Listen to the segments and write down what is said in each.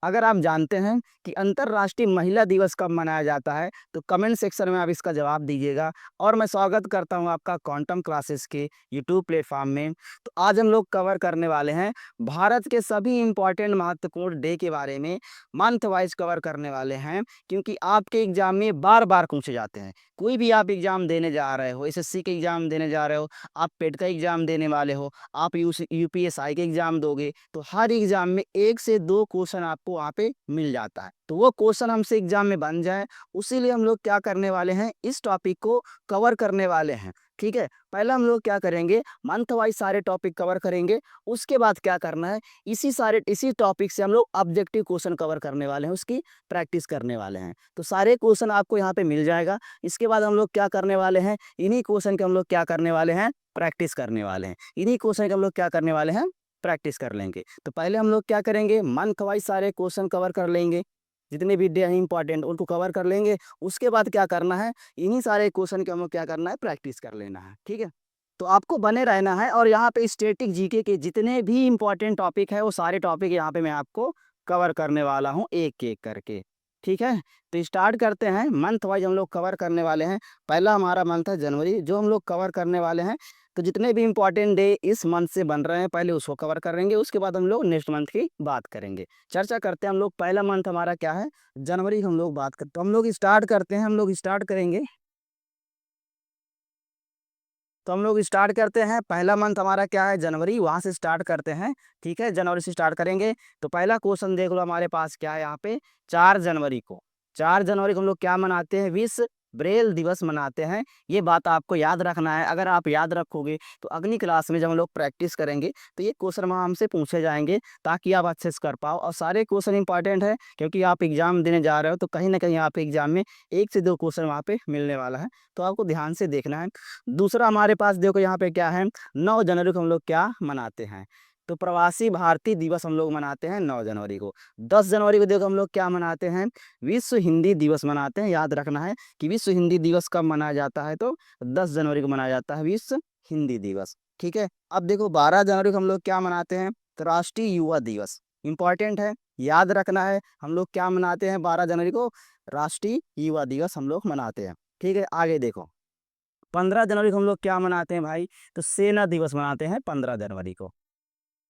अगर आप जानते हैं कि अंतर्राष्ट्रीय महिला दिवस कब मनाया जाता है तो कमेंट सेक्शन में आप इसका जवाब दीजिएगा। और मैं स्वागत करता हूं आपका क्वांटम क्लासेस के यूट्यूब प्लेटफॉर्म में। तो आज हम लोग कवर करने वाले हैं भारत के सभी इंपॉर्टेंट महत्वपूर्ण डे के बारे में, मंथ वाइज कवर करने वाले हैं, क्योंकि आपके एग्जाम में बार बार पूछे जाते हैं। कोई भी आप एग्जाम देने जा रहे हो, एसएससी के एग्जाम देने जा रहे हो, आप पेट का एग्जाम देने वाले हो, आप यूपीएसआई के एग्जाम दोगे, तो हर एग्जाम में 1 से 2 क्वेश्चन आपको वहाँ पे मिल जाता है। तो वो क्वेश्चन हमसे एग्जाम में बन जाए, उसीलिए हम लोग क्या करने वाले हैं, इस टॉपिक को कवर करने वाले हैं। ठीक है, पहले हम लोग क्या करेंगे, मंथ वाइज सारे टॉपिक कवर करेंगे। उसके बाद क्या करना है, इसी टॉपिक से हम लोग ऑब्जेक्टिव क्वेश्चन कवर करने वाले हैं, उसकी प्रैक्टिस करने वाले हैं। तो सारे क्वेश्चन आपको यहाँ पे मिल जाएगा। इसके बाद हम लोग क्या करने वाले हैं, इन्हीं क्वेश्चन के हम लोग क्या करने वाले हैं, प्रैक्टिस करने वाले हैं। इन्हीं क्वेश्चन के हम लोग क्या करने वाले हैं, प्रैक्टिस कर लेंगे। तो पहले हम लोग क्या करेंगे, मंथ वाइज सारे क्वेश्चन कवर कर लेंगे, जितने भी डे हैं इंपॉर्टेंट उनको कवर कर लेंगे। उसके बाद क्या करना है, इन्हीं सारे क्वेश्चन के हम लोग क्या करना है, प्रैक्टिस कर लेना है। ठीक है, तो आपको बने रहना है। और यहाँ पे स्टैटिक जीके के जितने भी इंपॉर्टेंट टॉपिक है वो सारे टॉपिक यहाँ पे मैं आपको कवर करने वाला हूँ एक एक करके। ठीक है, तो स्टार्ट करते हैं। मंथ वाइज हम लोग कवर करने वाले हैं। पहला हमारा मंथ है जनवरी, जो हम लोग कवर करने वाले हैं। तो जितने भी इंपॉर्टेंट डे इस मंथ से बन रहे हैं पहले उसको कवर करेंगे, उसके बाद हम लोग नेक्स्ट मंथ की बात करेंगे। चर्चा करते हैं हम लोग। पहला मंथ हमारा क्या है, जनवरी, हम लोग बात करते हैं। हम लोग स्टार्ट करते हैं, हम लोग स्टार्ट करेंगे। तो हम लोग स्टार्ट करते हैं। पहला मंथ हमारा क्या है, जनवरी, वहां से स्टार्ट करते हैं। ठीक है, जनवरी से स्टार्ट करेंगे। तो पहला क्वेश्चन देख लो हमारे पास क्या है यहाँ पे, 4 जनवरी को। 4 जनवरी को हम लोग क्या मनाते हैं, विश्व ब्रेल दिवस मनाते हैं। ये बात आपको याद रखना है। अगर आप याद रखोगे तो अगली क्लास में जब हम लोग प्रैक्टिस करेंगे तो ये क्वेश्चन वहाँ हमसे पूछे जाएंगे, ताकि आप अच्छे से कर पाओ। और सारे क्वेश्चन इंपॉर्टेंट है, क्योंकि आप एग्जाम देने जा रहे हो, तो कहीं ना कहीं आप एग्जाम में 1 से 2 क्वेश्चन वहाँ पे मिलने वाला है। तो आपको ध्यान से देखना है। दूसरा हमारे पास देखो यहाँ पे क्या है, 9 जनवरी को हम लोग क्या मनाते हैं, तो प्रवासी भारतीय दिवस हम लोग मनाते हैं 9 जनवरी को। 10 जनवरी को देखो हम लोग क्या मनाते हैं, विश्व हिंदी दिवस मनाते हैं। याद रखना है कि विश्व हिंदी दिवस कब मनाया जाता है, तो 10 जनवरी को मनाया जाता है विश्व हिंदी दिवस। ठीक है, अब देखो 12 जनवरी को हम लोग क्या मनाते हैं, तो राष्ट्रीय युवा दिवस। इंपॉर्टेंट है, याद रखना है। हम लोग क्या मनाते हैं 12 जनवरी को, राष्ट्रीय युवा दिवस हम लोग मनाते हैं। ठीक है, आगे देखो। 15 जनवरी को हम लोग क्या मनाते हैं भाई, तो सेना दिवस मनाते हैं 15 जनवरी को।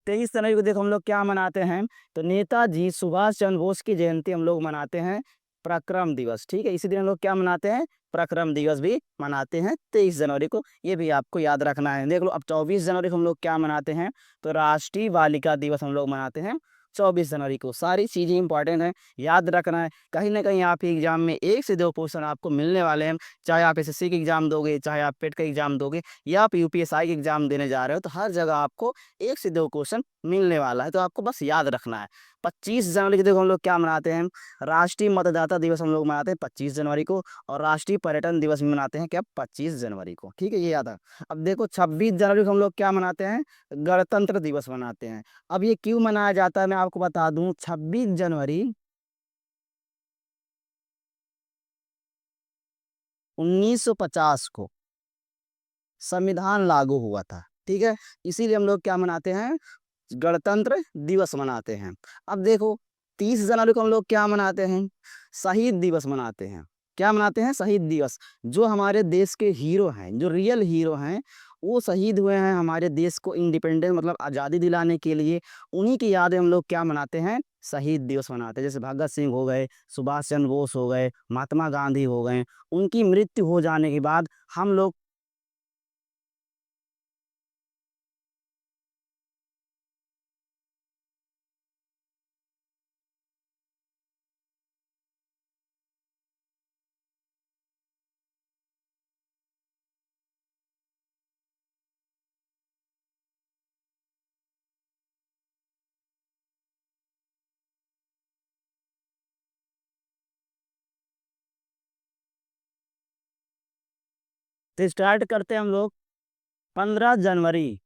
23 जनवरी को देखो हम लोग क्या मनाते हैं, तो नेताजी सुभाष चंद्र बोस की जयंती हम लोग मनाते हैं, पराक्रम दिवस। ठीक है, इसी दिन हम लोग क्या मनाते हैं, पराक्रम दिवस भी मनाते हैं 23 जनवरी को। ये भी आपको याद रखना है। देख लो, अब 24 जनवरी को हम लोग क्या मनाते हैं, तो राष्ट्रीय बालिका दिवस हम लोग मनाते हैं 24 जनवरी को। सारी चीजें इंपॉर्टेंट है, याद रखना है। कहीं ना कहीं आप एग्जाम में 1 से 2 क्वेश्चन आपको मिलने वाले हैं। चाहे आप एसएससी का एग्जाम दोगे, चाहे आप पेट का एग्जाम दोगे, या आप यूपीएसआई का एग्जाम देने जा रहे हो, तो हर जगह आपको 1 से 2 क्वेश्चन मिलने वाला है। तो आपको बस याद रखना है। 25 जनवरी को देखो हम लोग क्या मनाते हैं, राष्ट्रीय मतदाता दिवस हम लोग मनाते हैं 25 जनवरी को। और राष्ट्रीय पर्यटन दिवस भी मनाते हैं क्या, 25 जनवरी को। ठीक है, ये याद है। अब देखो 26 जनवरी को हम लोग क्या मनाते हैं, गणतंत्र दिवस मनाते हैं। अब ये क्यों मनाया जाता है मैं आपको बता दूं। 26 जनवरी 1950 को संविधान लागू हुआ था। ठीक है, इसीलिए हम लोग क्या मनाते हैं, गणतंत्र दिवस मनाते हैं। अब देखो 30 जनवरी को हम लोग क्या मनाते हैं, शहीद दिवस मनाते हैं। क्या मनाते हैं, शहीद दिवस। जो हमारे देश के हीरो हैं, जो रियल हीरो हैं, वो शहीद हुए हैं हमारे देश को इंडिपेंडेंट मतलब आज़ादी दिलाने के लिए। उन्हीं की यादें हम लोग क्या मनाते हैं, शहीद दिवस मनाते हैं। जैसे भगत सिंह हो गए, सुभाष चंद्र बोस हो गए, महात्मा गांधी हो गए। उनकी मृत्यु हो जाने के बाद हम लोग स्टार्ट करते हैं हम लोग 15 जनवरी।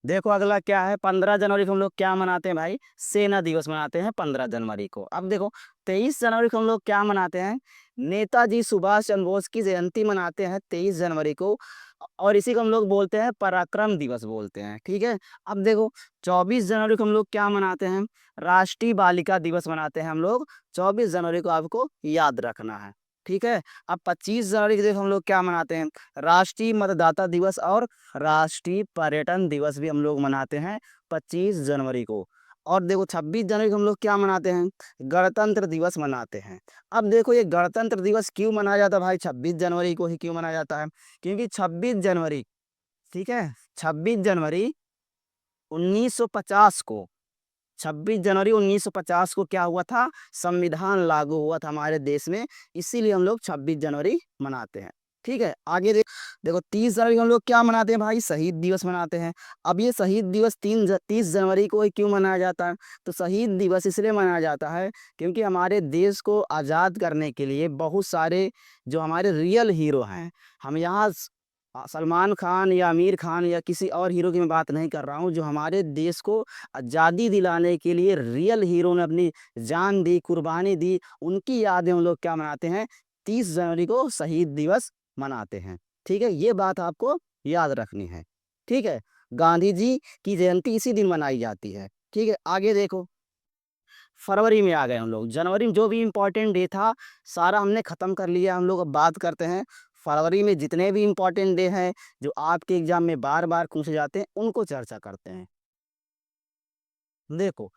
देखो अगला क्या है, 15 जनवरी को हम लोग क्या मनाते हैं भाई, सेना दिवस मनाते हैं 15 जनवरी को। अब देखो 23 जनवरी को हम लोग क्या मनाते हैं, नेताजी सुभाष चंद्र बोस की जयंती मनाते हैं 23 जनवरी को, और इसी को हम लोग बोलते हैं पराक्रम दिवस बोलते हैं, ठीक है। अब देखो 24 जनवरी को हम लोग क्या मनाते हैं, राष्ट्रीय बालिका दिवस मनाते हैं हम लोग, 24 जनवरी को आपको याद रखना है, ठीक है। अब 25 जनवरी के दिन हम लोग क्या मनाते हैं, राष्ट्रीय मतदाता दिवस और राष्ट्रीय पर्यटन दिवस भी हम लोग मनाते हैं 25 जनवरी को। और देखो 26 जनवरी को हम लोग क्या मनाते हैं, गणतंत्र दिवस मनाते हैं। अब देखो ये गणतंत्र दिवस क्यों मनाया जाता है भाई, 26 जनवरी को ही क्यों मनाया जाता है, क्योंकि 26 जनवरी, ठीक है, 26 जनवरी 1950 को, 26 जनवरी 1950 को क्या हुआ था, संविधान लागू हुआ था हमारे देश में, इसीलिए हम लोग 26 जनवरी मनाते हैं, ठीक है। आगे देखो 30 जनवरी को हम लोग क्या मनाते हैं भाई, शहीद दिवस मनाते हैं। अब ये शहीद दिवस 30 जनवरी को ही क्यों मनाया जाता है, तो शहीद दिवस इसलिए मनाया जाता है क्योंकि हमारे देश को आज़ाद करने के लिए बहुत सारे जो हमारे रियल हीरो हैं, हम यहाँ सलमान खान या आमिर खान या किसी और हीरो की मैं बात नहीं कर रहा हूँ, जो हमारे देश को आज़ादी दिलाने के लिए रियल हीरो ने अपनी जान दी, कुर्बानी दी, उनकी यादें हम लोग क्या मनाते हैं, 30 जनवरी को शहीद दिवस मनाते हैं, ठीक है। ये बात आपको याद रखनी है, ठीक है। गांधी जी की जयंती इसी दिन मनाई जाती है, ठीक है। आगे देखो फरवरी में आ गए हम लोग, जनवरी में जो भी इम्पोर्टेंट डे था सारा हमने ख़त्म कर लिया, हम लोग अब बात करते हैं फरवरी में जितने भी इम्पोर्टेंट डे हैं जो आपके एग्जाम में बार बार पूछे जाते हैं उनको चर्चा करते हैं। देखो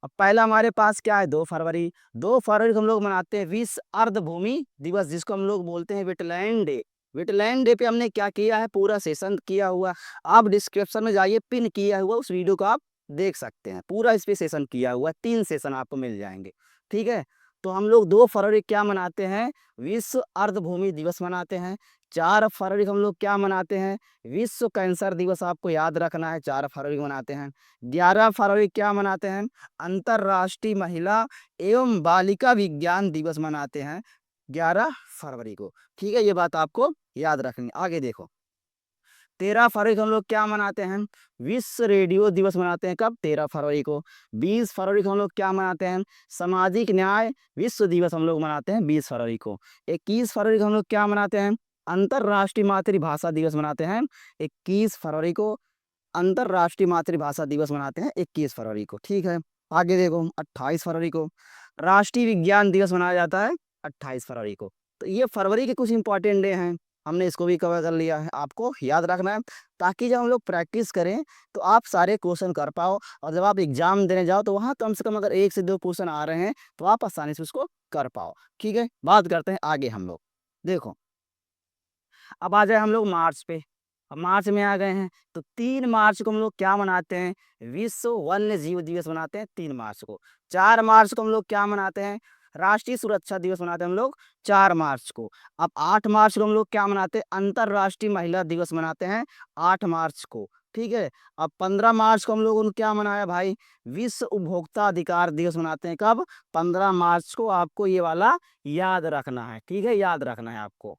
अब पहला हमारे पास क्या है, 2 फरवरी, 2 फरवरी को हम लोग मनाते हैं विश्व अर्धभूमि दिवस, जिसको हम लोग बोलते हैं वेटलैंड डे। वेटलैंड डे पे हमने क्या किया है, पूरा सेशन किया हुआ, आप डिस्क्रिप्शन में जाइए, पिन किया हुआ उस वीडियो को आप देख सकते हैं, पूरा इस पे सेशन किया हुआ है, 3 सेशन आपको मिल जाएंगे, ठीक है। तो हम लोग 2 फरवरी क्या मनाते हैं, विश्व अर्धभूमि दिवस मनाते हैं। 4 फरवरी को हम लोग क्या मनाते हैं, विश्व कैंसर दिवस, आपको याद रखना है, 4 फरवरी को मनाते हैं। 11 फरवरी क्या मनाते हैं, अंतर्राष्ट्रीय महिला एवं बालिका विज्ञान दिवस मनाते हैं 11 फरवरी को, ठीक है। ये बात आपको याद रखनी। आगे देखो 13 फरवरी को हम लोग क्या मनाते हैं, विश्व रेडियो दिवस मनाते हैं, कब, 13 फरवरी को। 20 फरवरी को हम लोग क्या मनाते हैं, सामाजिक न्याय विश्व दिवस हम लोग मनाते हैं 20 फरवरी को। 21 फरवरी को हम लोग क्या मनाते हैं, अंतर्राष्ट्रीय मातृभाषा दिवस मनाते हैं 21 फरवरी को, अंतर्राष्ट्रीय मातृभाषा दिवस मनाते हैं 21 फरवरी को, ठीक है। आगे देखो 28 फरवरी को राष्ट्रीय विज्ञान दिवस मनाया जाता है 28 फरवरी को। तो ये फरवरी के कुछ इंपॉर्टेंट डे हैं, हमने इसको भी कवर कर लिया है, आपको याद रखना है ताकि जब हम लोग प्रैक्टिस करें तो आप सारे क्वेश्चन कर पाओ, और जब आप एग्जाम देने जाओ तो वहाँ कम से कम अगर 1 से 2 क्वेश्चन आ रहे हैं तो आप आसानी से उसको कर पाओ, ठीक है। बात करते हैं आगे हम लोग। देखो अब आ जाए हम लोग मार्च पे, अब मार्च में आ गए हैं तो 3 मार्च को हम लोग क्या मनाते हैं, विश्व वन्य जीव दिवस मनाते हैं 3 मार्च को। 4 मार्च को हम लोग क्या मनाते हैं, राष्ट्रीय सुरक्षा दिवस मनाते हैं हम लोग 4 मार्च को। अब 8 मार्च को हम लोग क्या मनाते हैं, अंतर्राष्ट्रीय महिला दिवस मनाते हैं 8 मार्च को, ठीक है। अब 15 मार्च को हम लोगों ने क्या मनाया भाई, विश्व उपभोक्ता अधिकार दिवस मनाते हैं, कब, 15 मार्च को। आपको ये वाला याद रखना है, ठीक है, याद रखना है आपको।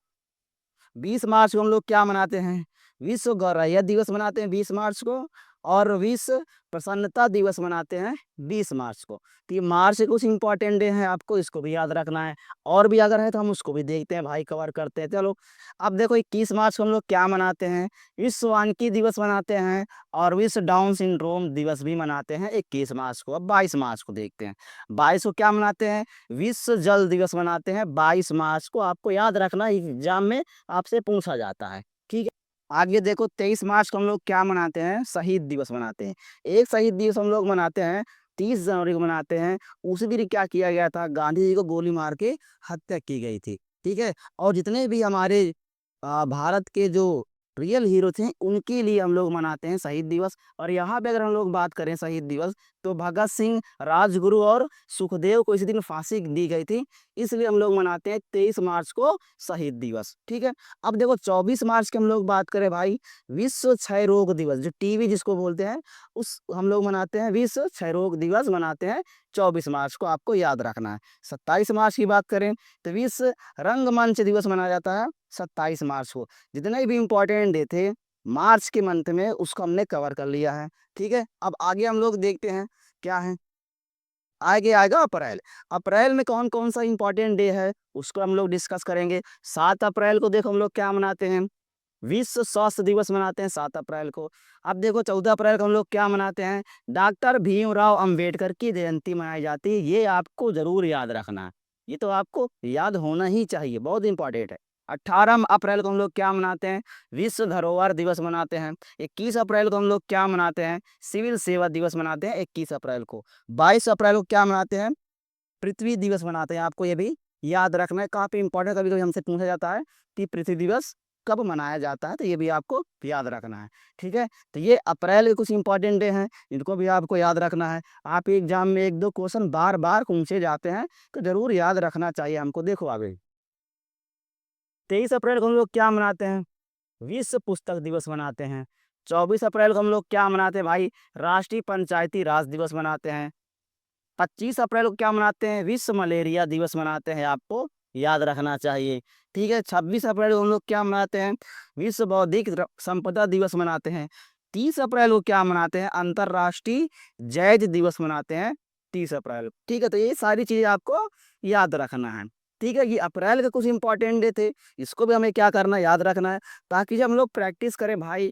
20 मार्च को हम लोग क्या मनाते हैं, विश्व गौरैया दिवस मनाते हैं 20 मार्च को, और विश्व प्रसन्नता दिवस मनाते हैं 20 मार्च को। तो ये मार्च के कुछ इंपॉर्टेंट डे हैं, आपको इसको भी याद रखना है, और भी अगर है तो हम उसको भी देखते हैं भाई, कवर करते हैं। चलो अब देखो 21 मार्च को हम लोग क्या मनाते हैं, विश्व वानिकी दिवस मनाते हैं, और विश्व डाउन सिंड्रोम दिवस भी मनाते हैं 21 मार्च को। अब 22 मार्च को देखते हैं, 22 को क्या मनाते हैं, विश्व जल दिवस मनाते हैं 22 मार्च को। आपको याद रखना, एग्जाम में आपसे पूछा जाता है, ठीक है। आगे देखो 23 मार्च को हम लोग क्या मनाते हैं, शहीद दिवस मनाते हैं। एक शहीद दिवस हम लोग मनाते हैं 30 जनवरी को मनाते हैं, उसी दिन क्या किया गया था, गांधी जी को गोली मार के हत्या की गई थी, ठीक है। और जितने भी हमारे भारत के जो रियल हीरो थे उनके लिए हम लोग मनाते हैं शहीद दिवस। और यहाँ पे अगर हम लोग बात करें शहीद दिवस, तो भगत सिंह, राजगुरु और सुखदेव को इसी दिन फांसी दी गई थी, इसलिए हम लोग मनाते हैं 23 मार्च को शहीद दिवस, ठीक है। अब देखो 24 मार्च की हम लोग बात करें भाई, विश्व क्षय रोग दिवस, जो टीबी जिसको बोलते हैं, उस हम लोग मनाते हैं, विश्व क्षय रोग दिवस मनाते हैं 24 मार्च को, आपको याद रखना है। 27 मार्च की बात करें तो विश्व रंगमंच दिवस मनाया जाता है 27 मार्च को। जितने भी इम्पोर्टेंट डे थे मार्च के मंथ में उसको हमने कवर कर लिया है। ठीक है, अब आगे हम लोग देखते हैं क्या है। आगे आएगा अप्रैल। अप्रैल में कौन कौन सा इंपॉर्टेंट डे है उसको हम लोग डिस्कस करेंगे। 7 अप्रैल को देखो हम लोग क्या मनाते हैं, विश्व स्वास्थ्य दिवस मनाते हैं 7 अप्रैल को। अब देखो 14 अप्रैल को हम लोग क्या मनाते हैं, डॉक्टर भीमराव अंबेडकर की जयंती मनाई जाती है। ये आपको जरूर याद रखना है, ये तो आपको याद होना ही चाहिए, बहुत इंपॉर्टेंट है। 18 अप्रैल को हम लोग क्या मनाते हैं, विश्व धरोहर दिवस मनाते हैं। 21 अप्रैल को हम लोग क्या मनाते हैं, सिविल सेवा दिवस मनाते हैं 21 अप्रैल को। 22 अप्रैल को क्या मनाते हैं, पृथ्वी दिवस मनाते हैं। आपको ये भी याद रखना है, काफी इंपॉर्टेंट, कभी कभी हमसे पूछा जाता है कि पृथ्वी दिवस कब मनाया जाता है, तो ये भी आपको याद रखना है। ठीक है, तो ये अप्रैल के कुछ इंपॉर्टेंट डे हैं, इनको भी आपको याद रखना है। आप एग्जाम में एक दो क्वेश्चन बार बार पूछे जाते हैं, तो जरूर याद रखना चाहिए हमको। देखो आगे 23 अप्रैल को हम लोग क्या मनाते हैं, विश्व पुस्तक दिवस मनाते हैं। 24 अप्रैल को हम लोग क्या मनाते हैं भाई, राष्ट्रीय पंचायती राज दिवस मनाते हैं। 25 अप्रैल को क्या मनाते हैं, विश्व मलेरिया दिवस मनाते हैं, आपको याद रखना चाहिए। ठीक है, 26 अप्रैल को हम लोग क्या मनाते हैं, विश्व बौद्धिक संपदा दिवस मनाते हैं। 30 अप्रैल को क्या मनाते हैं, अंतर्राष्ट्रीय जैज दिवस मनाते हैं 30 अप्रैल को। ठीक है, तो ये सारी चीजें आपको याद रखना है। ठीक है, ये अप्रैल के कुछ इंपॉर्टेंट डे थे, इसको भी हमें क्या करना है, याद रखना है, ताकि जब हम लोग प्रैक्टिस करें भाई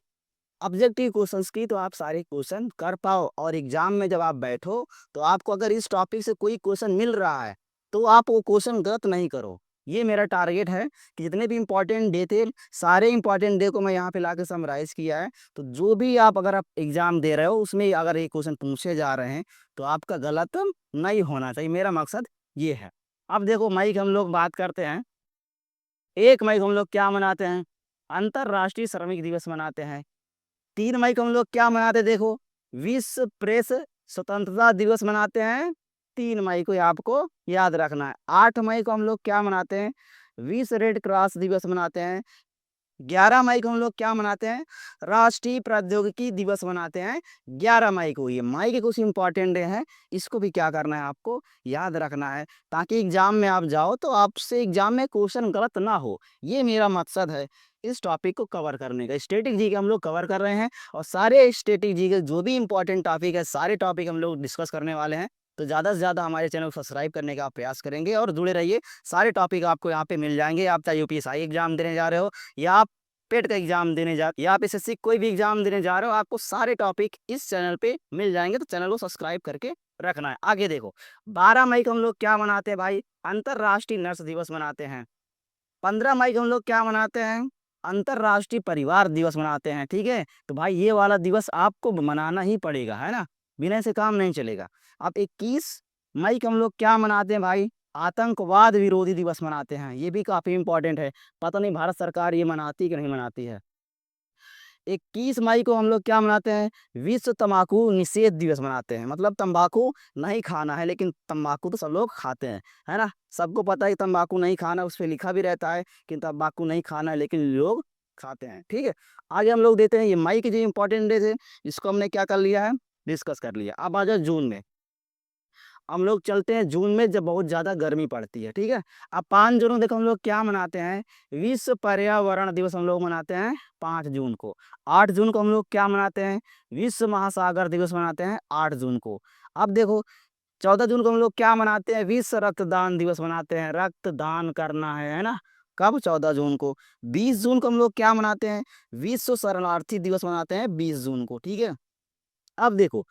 ऑब्जेक्टिव क्वेश्चंस की, तो आप सारे क्वेश्चन कर पाओ। और एग्जाम में जब आप बैठो, तो आपको अगर इस टॉपिक से कोई क्वेश्चन मिल रहा है, तो आप वो क्वेश्चन गलत नहीं करो। ये मेरा टारगेट है कि जितने भी इंपॉर्टेंट डे थे, सारे इंपॉर्टेंट डे को मैं यहाँ पे लाके समराइज किया है। तो जो भी आप अगर आप एग्जाम दे रहे हो, उसमें अगर ये क्वेश्चन पूछे जा रहे हैं, तो आपका गलत नहीं होना चाहिए, मेरा मकसद ये है। अब देखो मई की हम लोग बात करते हैं। 1 मई को हम लोग क्या मनाते हैं, अंतर्राष्ट्रीय श्रमिक दिवस मनाते हैं। 3 मई को हम लोग क्या मनाते हैं, देखो विश्व प्रेस स्वतंत्रता दिवस मनाते हैं। 3 मई को ये आपको याद रखना है। 8 मई को हम लोग क्या मनाते हैं, विश्व रेड क्रॉस दिवस मनाते हैं। 11 मई को हम लोग क्या मनाते हैं, राष्ट्रीय प्रौद्योगिकी दिवस मनाते हैं 11 मई को। ये मई के कुछ इंपॉर्टेंट डे हैं, इसको भी क्या करना है, आपको याद रखना है, ताकि एग्जाम में आप जाओ तो आपसे एग्जाम में क्वेश्चन गलत ना हो। ये मेरा मकसद है इस टॉपिक को कवर करने का। स्टैटिक जी के हम लोग कवर कर रहे हैं, और सारे स्टैटिक जी के जो भी इंपॉर्टेंट टॉपिक है, सारे टॉपिक हम लोग डिस्कस करने वाले हैं। तो ज़्यादा से ज़्यादा हमारे चैनल को सब्सक्राइब करने का प्रयास करेंगे और जुड़े रहिए। सारे टॉपिक आपको यहाँ पे मिल जाएंगे। आप चाहे यूपीएससी एग्जाम देने जा रहे हो, या आप पेट का एग्जाम देने जा, या आप एसएससी कोई भी एग्जाम देने जा रहे हो, आपको सारे टॉपिक इस चैनल पे मिल जाएंगे। तो चैनल को सब्सक्राइब करके रखना है। आगे देखो 12 मई को हम लोग क्या मनाते हैं भाई, अंतर्राष्ट्रीय नर्स दिवस मनाते हैं। 15 मई को हम लोग क्या मनाते हैं, अंतर्राष्ट्रीय परिवार दिवस मनाते हैं। ठीक है, तो भाई ये वाला दिवस आपको मनाना ही पड़ेगा, है ना, बिना से काम नहीं चलेगा। अब 21 मई को हम लोग क्या मनाते हैं भाई, आतंकवाद विरोधी दिवस मनाते हैं। ये भी काफी इंपॉर्टेंट है, पता नहीं भारत सरकार ये मनाती कि नहीं मनाती है। 21 मई को हम लोग क्या मनाते हैं, विश्व तंबाकू निषेध दिवस मनाते हैं। मतलब तंबाकू नहीं खाना है, लेकिन तंबाकू तो सब लोग खाते हैं, है ना, सबको पता है कि तंबाकू नहीं खाना, उस पर लिखा भी रहता है कि तंबाकू नहीं खाना है, लेकिन लोग खाते हैं। ठीक है, आगे हम लोग देते हैं, ये मई के जो इंपॉर्टेंट डे थे, इसको हमने क्या कर लिया है, डिस्कस कर लिया। अब आ जाओ जून में। हम लोग चलते हैं जून में, जब बहुत ज़्यादा गर्मी पड़ती है। ठीक है, अब 5 जून को देखो हम लोग क्या मनाते हैं, विश्व पर्यावरण दिवस हम लोग मनाते हैं 5 जून को। 8 जून को हम लोग क्या मनाते हैं, विश्व महासागर दिवस मनाते हैं 8 जून को। अब देखो 14 जून को हम लोग क्या मनाते हैं, विश्व रक्तदान दिवस मनाते हैं, रक्तदान करना है ना, कब, 14 जून को। 20 जून को हम लोग क्या मनाते हैं, विश्व शरणार्थी दिवस मनाते हैं 20 जून को। ठीक है, अब देखो,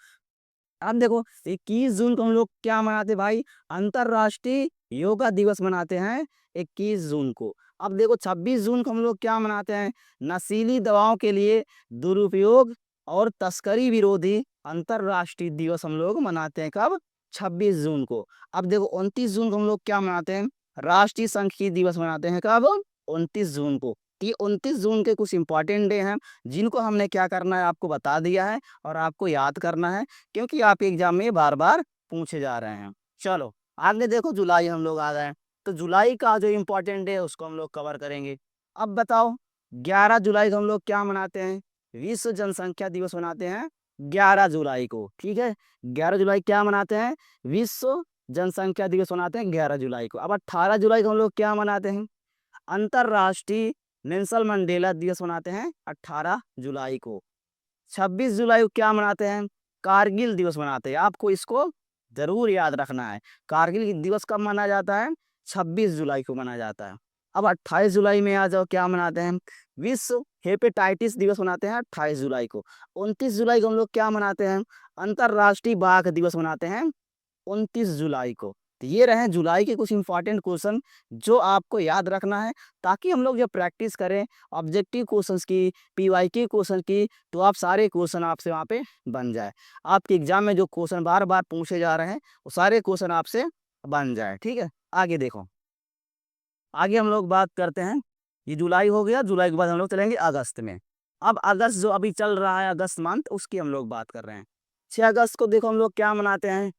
अब देखो 21 जून को हम लोग क्या मनाते हैं भाई, अंतर्राष्ट्रीय योगा दिवस मनाते हैं 21 जून को। अब देखो 26 जून को हम लोग क्या मनाते हैं, नशीली दवाओं के लिए दुरुपयोग और तस्करी विरोधी अंतर्राष्ट्रीय दिवस हम लोग मनाते हैं, कब, 26 जून को। अब देखो 29 जून को हम लोग क्या मनाते हैं, राष्ट्रीय सांख्यिकी दिवस मनाते हैं, कब, 29 जून को। ये 29 जून के कुछ इंपॉर्टेंट डे हैं, जिनको हमने क्या करना है, आपको बता दिया है, और आपको याद करना है, क्योंकि आप एग्जाम में बार बार पूछे जा रहे हैं। चलो आगे देखो, जुलाई हम लोग आ गए हैं, तो जुलाई का जो इम्पोर्टेंट डे है उसको हम लोग कवर करेंगे। अब बताओ 11 जुलाई को हम लोग क्या मनाते हैं, विश्व जनसंख्या दिवस मनाते हैं 11 जुलाई को। ठीक है, 11 जुलाई क्या मनाते हैं, विश्व जनसंख्या दिवस मनाते हैं 11 जुलाई को। अब 18 जुलाई को हम लोग क्या मनाते हैं, अंतर्राष्ट्रीय नेल्सन मंडेला दिवस मनाते हैं 18 जुलाई को। 26 जुलाई को क्या मनाते हैं? कारगिल दिवस मनाते हैं। आपको इसको जरूर याद रखना है। कारगिल दिवस कब मनाया जाता है? 26 जुलाई को मनाया जाता है। अब 28 जुलाई में आ जाओ, क्या मनाते हैं? विश्व हेपेटाइटिस दिवस मनाते हैं 28 जुलाई को। 29 जुलाई को हम लोग क्या मनाते हैं? अंतरराष्ट्रीय बाघ दिवस मनाते हैं 29 जुलाई को। तो ये रहे जुलाई के कुछ इंपॉर्टेंट क्वेश्चन जो आपको याद रखना है, ताकि हम लोग जब प्रैक्टिस करें ऑब्जेक्टिव क्वेश्चंस की, पीवाईक्यू क्वेश्चन की, तो आप सारे क्वेश्चन आपसे वहाँ पे बन जाए। आपके एग्जाम में जो क्वेश्चन बार बार पूछे जा रहे हैं वो सारे क्वेश्चन आपसे बन जाए। ठीक है, आगे देखो। आगे हम लोग बात करते हैं, ये जुलाई हो गया, जुलाई के बाद हम लोग चलेंगे अगस्त में। अब अगस्त जो अभी चल रहा है, अगस्त मंथ, उसकी हम लोग बात कर रहे हैं। 6 अगस्त को देखो हम लोग क्या मनाते हैं?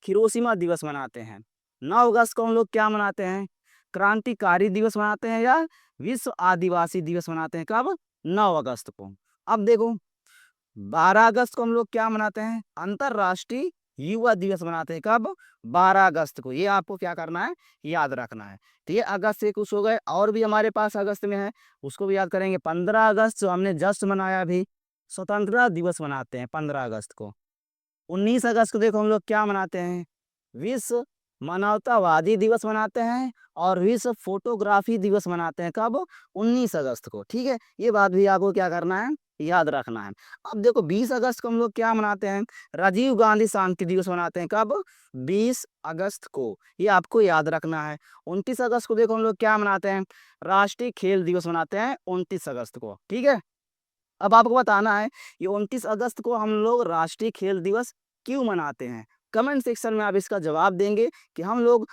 हिरोशिमा दिवस मनाते हैं। 9 अगस्त को हम लोग क्या मनाते हैं? क्रांतिकारी दिवस मनाते हैं या विश्व आदिवासी दिवस मनाते हैं। कब? 9 अगस्त को। अब देखो 12 अगस्त को हम लोग क्या मनाते हैं? अंतरराष्ट्रीय युवा दिवस मनाते हैं। कब? 12 अगस्त को। ये आपको क्या करना है? याद रखना है। तो ये अगस्त से कुछ हो गए, और भी हमारे पास अगस्त में है, उसको भी याद करेंगे। 15 अगस्त जो हमने जस्ट मनाया अभी, स्वतंत्रता दिवस मनाते हैं 15 अगस्त को। 19 अगस्त को देखो हम लोग क्या मनाते हैं? विश्व मानवतावादी दिवस मनाते हैं और विश्व फोटोग्राफी दिवस मनाते हैं। कब? 19 अगस्त को। ठीक है, ये बात भी आपको क्या करना है? याद रखना है। अब देखो 20 अगस्त को हम लोग क्या मनाते हैं? राजीव गांधी शांति दिवस मनाते हैं। कब? 20 अगस्त को। ये आपको याद रखना है। 29 अगस्त को देखो हम लोग क्या मनाते हैं? राष्ट्रीय खेल दिवस मनाते हैं 29 अगस्त को। ठीक है, अब आपको बताना है ये 29 अगस्त को हम लोग राष्ट्रीय खेल दिवस क्यों मनाते हैं। कमेंट सेक्शन में आप इसका जवाब देंगे कि हम लोग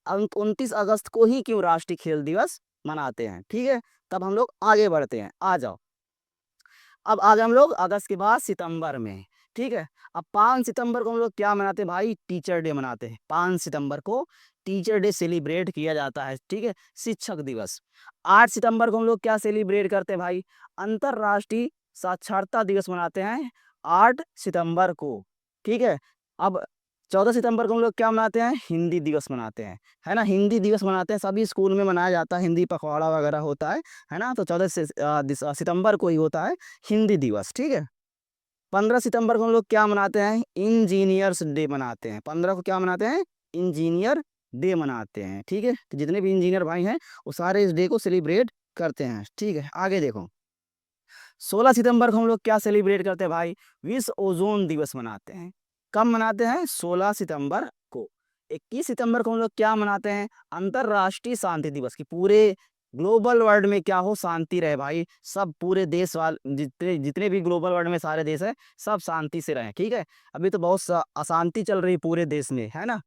29 अगस्त को ही क्यों राष्ट्रीय खेल दिवस मनाते हैं। ठीक है, तब हम लोग आगे बढ़ते हैं, आ जाओ। अब आगे हम लोग अगस्त के बाद सितंबर में। ठीक है, अब 5 सितंबर को हम लोग क्या मनाते हैं भाई? टीचर डे मनाते हैं। 5 सितंबर को टीचर डे सेलिब्रेट किया जाता है। ठीक है, शिक्षक दिवस। 8 सितंबर को हम लोग क्या सेलिब्रेट करते हैं भाई? अंतरराष्ट्रीय साक्षरता दिवस मनाते हैं 8 सितंबर को। ठीक है, अब 14 सितंबर को हम लोग क्या मनाते हैं? हिंदी दिवस मनाते हैं, है ना। हिंदी दिवस मनाते हैं, सभी स्कूल में मनाया जाता है, हिंदी पखवाड़ा वगैरह होता है ना। तो 14 सितंबर को ही होता है हिंदी दिवस। ठीक है, 15 सितंबर को हम लोग क्या मनाते हैं? इंजीनियर्स डे मनाते हैं। 15 को क्या मनाते हैं? इंजीनियर डे मनाते हैं। ठीक है, तो जितने भी इंजीनियर भाई हैं वो सारे इस डे को सेलिब्रेट करते हैं। ठीक है, आगे देखो। 16 सितंबर को हम लोग क्या सेलिब्रेट करते हैं भाई? विश्व ओजोन दिवस मनाते हैं। कब मनाते हैं? 16 सितंबर को। 21 सितंबर को हम लोग क्या मनाते हैं? अंतरराष्ट्रीय शांति दिवस की पूरे ग्लोबल वर्ल्ड में क्या हो? शांति रहे भाई। सब पूरे देश वाले जितने जितने भी ग्लोबल वर्ल्ड में सारे देश है, सब शांति से रहें। ठीक है, अभी तो बहुत अशांति चल रही है पूरे देश में, है ना।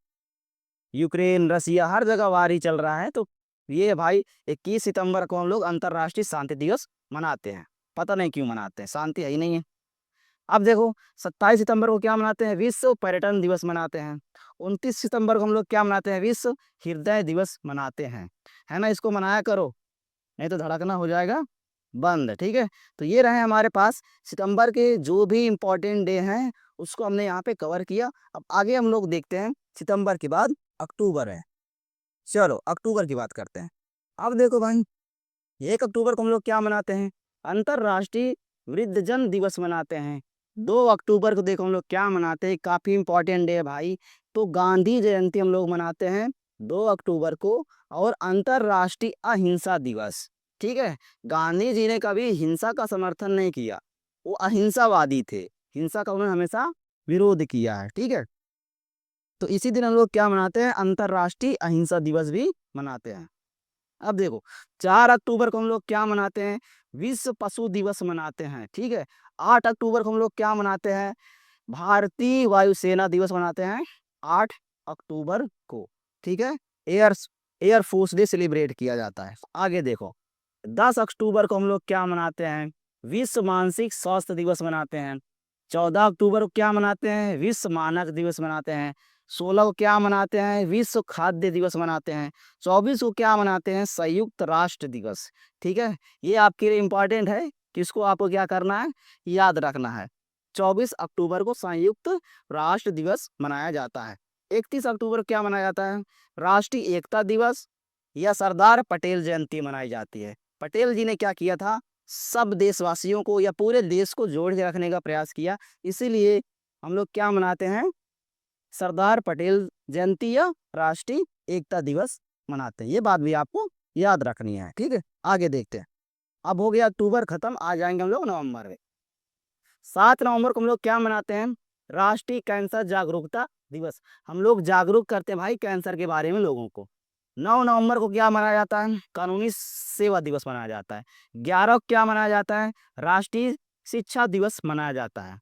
यूक्रेन, रसिया, हर जगह वार ही चल रहा है। तो ये भाई 21 सितंबर को हम लोग अंतरराष्ट्रीय शांति दिवस मनाते हैं। पता नहीं क्यों मनाते हैं, शांति है ही नहीं है। अब देखो 27 सितंबर को क्या मनाते हैं? विश्व पर्यटन दिवस मनाते हैं। 29 सितंबर को हम लोग क्या मनाते हैं? विश्व हृदय दिवस मनाते हैं, है ना। इसको मनाया करो, नहीं तो धड़कना हो जाएगा बंद। ठीक है, तो ये रहे हमारे पास सितंबर के जो भी इम्पोर्टेंट डे हैं, उसको हमने यहाँ पे कवर किया। अब आगे हम लोग देखते हैं, सितंबर के बाद अक्टूबर है। चलो अक्टूबर की बात करते हैं। अब देखो भाई 1 अक्टूबर को हम लोग क्या मनाते हैं? अंतरराष्ट्रीय वृद्धजन दिवस मनाते हैं। 2 अक्टूबर को देखो हम लोग क्या मनाते हैं? काफी इंपॉर्टेंट डे है भाई। तो गांधी जयंती हम लोग मनाते हैं 2 अक्टूबर को। और अंतरराष्ट्रीय अहिंसा दिवस। ठीक है, गांधी जी ने कभी हिंसा का समर्थन नहीं किया, वो अहिंसावादी थे, हिंसा का उन्होंने हमेशा विरोध किया है। ठीक है, तो इसी दिन हम लोग क्या मनाते हैं? अंतरराष्ट्रीय अहिंसा दिवस भी मनाते हैं। अब देखो 4 अक्टूबर को हम लोग क्या मनाते हैं? विश्व पशु दिवस मनाते हैं। ठीक है, 8 अक्टूबर को हम लोग क्या मनाते हैं? भारतीय वायुसेना दिवस मनाते हैं 8 अक्टूबर को। ठीक है, air air force day celebrate किया जाता है। आगे देखो 10 अक्टूबर को हम लोग क्या मनाते हैं? विश्व मानसिक स्वास्थ्य दिवस मनाते हैं। 14 अक्टूबर को क्या मनाते हैं? विश्व मानक दिवस मनाते हैं। 16 को क्या मनाते हैं? विश्व खाद्य दिवस मनाते हैं। 24 को क्या मनाते हैं? संयुक्त राष्ट्र दिवस। ठीक है, ये आपके लिए इम्पोर्टेंट है, किसको आपको क्या करना है? याद रखना है। 24 अक्टूबर को संयुक्त राष्ट्र दिवस मनाया जाता है। 31 अक्टूबर को क्या मनाया जाता है? राष्ट्रीय एकता दिवस या सरदार पटेल जयंती मनाई जाती है। पटेल जी ने क्या किया था, सब देशवासियों को या पूरे देश को जोड़ के रखने का प्रयास किया। इसीलिए हम लोग क्या मनाते हैं, सरदार पटेल जयंती या राष्ट्रीय एकता दिवस मनाते हैं। ये बात भी आपको याद रखनी है, ठीक है। आगे देखते हैं। अब हो गया अक्टूबर खत्म, आ जाएंगे हम लोग नवंबर में। 7 नवंबर को हम लोग क्या मनाते हैं, राष्ट्रीय कैंसर जागरूकता दिवस। हम लोग जागरूक करते हैं भाई कैंसर के बारे में लोगों को। 9 नवंबर को क्या मनाया जाता है, कानूनी सेवा दिवस मनाया जाता है। 11 को क्या मनाया जाता है, राष्ट्रीय शिक्षा दिवस मनाया जाता है।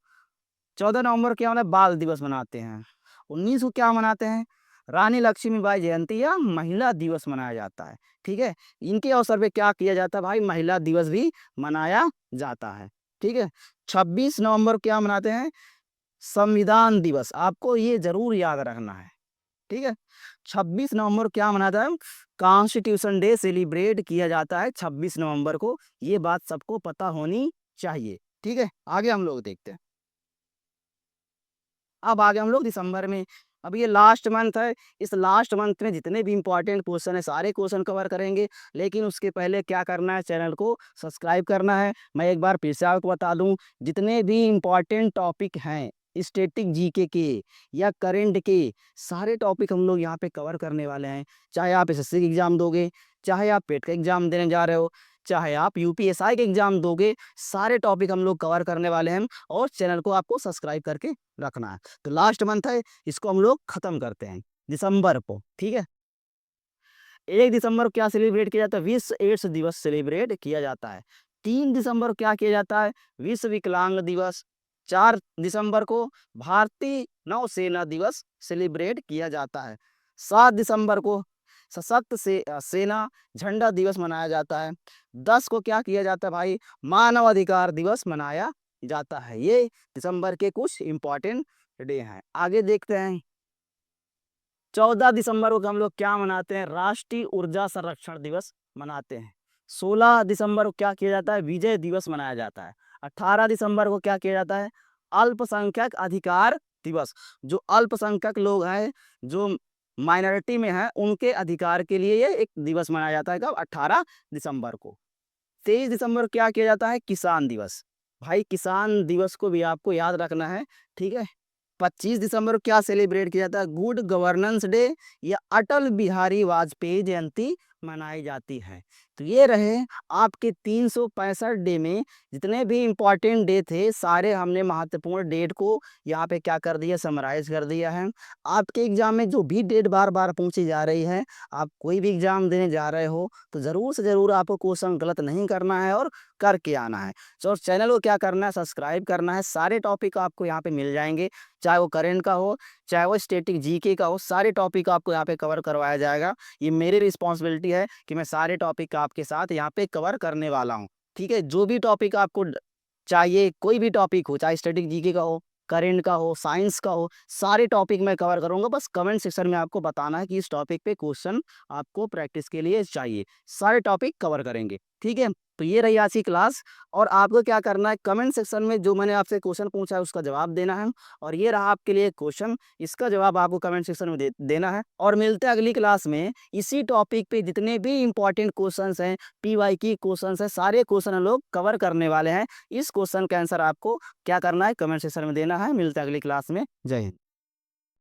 14 नवंबर को क्या मनाते हैं, बाल दिवस मनाते हैं। 19 को क्या मनाते हैं, रानी लक्ष्मीबाई जयंती या महिला दिवस मनाया जाता है, ठीक है। इनके अवसर पे क्या किया जाता है भाई, महिला दिवस भी मनाया जाता है, ठीक है। 26 नवंबर को क्या मनाते हैं, संविधान दिवस। आपको ये जरूर याद रखना है, ठीक है। 26 नवंबर को क्या मनाता है, कॉन्स्टिट्यूशन डे सेलिब्रेट किया जाता है 26 नवंबर को। ये बात सबको पता होनी चाहिए, ठीक है। आगे हम लोग देखते हैं। अब आगे हम लोग दिसंबर में, अब ये लास्ट मंथ है। इस लास्ट मंथ में जितने भी इंपॉर्टेंट क्वेश्चन है सारे क्वेश्चन कवर करेंगे। लेकिन उसके पहले क्या करना है, चैनल को सब्सक्राइब करना है। मैं एक बार फिर से आपको बता दूं, जितने भी इंपॉर्टेंट टॉपिक हैं स्टैटिक जीके के या करंट के, सारे टॉपिक हम लोग यहाँ पे कवर करने वाले हैं। चाहे आप एसएससी की एग्जाम दोगे, चाहे आप पेट का एग्जाम देने जा रहे हो, चाहे आप यूपीएसआई के एग्जाम दोगे, सारे टॉपिक हम लोग कवर करने वाले हैं। और चैनल को आपको सब्सक्राइब करके रखना है। तो लास्ट मंथ है, इसको हम लोग खत्म करते हैं दिसंबर को, ठीक है। 1 दिसंबर को क्या सेलिब्रेट किया जाता है, विश्व एड्स दिवस सेलिब्रेट किया जाता है। 3 दिसंबर को क्या किया जाता है, विश्व विकलांग दिवस। 4 दिसंबर को भारतीय नौसेना दिवस सेलिब्रेट किया जाता है। 7 दिसंबर को सशक्त से सेना झंडा दिवस मनाया जाता है। 10 को क्या किया जाता है भाई, मानव अधिकार दिवस मनाया जाता है। ये दिसंबर के कुछ इंपॉर्टेंट डे हैं। आगे देखते हैं। 14 दिसंबर को हम लोग क्या मनाते हैं, राष्ट्रीय ऊर्जा संरक्षण दिवस मनाते हैं। 16 दिसंबर को क्या किया जाता है, विजय दिवस मनाया जाता है। 18 दिसंबर को क्या किया जाता है, अल्पसंख्यक अधिकार दिवस। जो अल्पसंख्यक लोग हैं, जो माइनॉरिटी में हैं, उनके अधिकार के लिए ये एक दिवस मनाया जाता है। कब, 18 दिसंबर को। 23 दिसंबर को क्या किया जाता है, किसान दिवस। भाई किसान दिवस को भी आपको याद रखना है, ठीक है। 25 दिसंबर को क्या सेलिब्रेट किया जाता है, गुड गवर्नेंस डे या अटल बिहारी वाजपेयी जयंती मनाई जाती है। तो ये रहे आपके 365 डे में जितने भी इंपॉर्टेंट डे थे, सारे हमने महत्वपूर्ण डेट को यहाँ पे क्या कर दिया, समराइज कर दिया है। आपके एग्जाम में जो भी डेट बार बार पूछी जा रही है, आप कोई भी एग्जाम देने जा रहे हो तो ज़रूर से ज़रूर आपको क्वेश्चन गलत नहीं करना है और करके आना है। तो चैनल को क्या करना है, सब्सक्राइब करना है। सारे टॉपिक आपको यहाँ पे मिल जाएंगे, चाहे वो करंट का हो, चाहे वो स्टैटिक जीके का हो, सारे टॉपिक आपको यहाँ पे कवर करवाया जाएगा। ये मेरी रिस्पॉन्सिबिलिटी है कि मैं सारे टॉपिक आपके साथ यहाँ पे कवर करने वाला हूँ, ठीक है। जो भी टॉपिक आपको चाहिए, कोई भी टॉपिक हो, चाहे स्टैटिक जीके का हो, करंट का हो, साइंस का हो, सारे टॉपिक मैं कवर करूंगा। बस कमेंट सेक्शन में आपको बताना है कि इस टॉपिक पे क्वेश्चन आपको प्रैक्टिस के लिए चाहिए। सारे टॉपिक कवर करेंगे, ठीक है। तो ये रही आज की क्लास। और आपको क्या करना है, कमेंट सेक्शन में जो मैंने आपसे क्वेश्चन पूछा है उसका जवाब देना है। और ये रहा आपके लिए क्वेश्चन, इसका जवाब आपको कमेंट सेक्शन में देना है। और मिलते हैं अगली क्लास में इसी टॉपिक पे। जितने भी इंपॉर्टेंट क्वेश्चंस हैं, पीवाई की क्वेश्चंस हैं, सारे क्वेश्चन हम लोग कवर करने वाले हैं। इस क्वेश्चन का आंसर आपको क्या करना है, कमेंट सेक्शन में देना है। मिलते हैं अगली क्लास में। जय हिंद।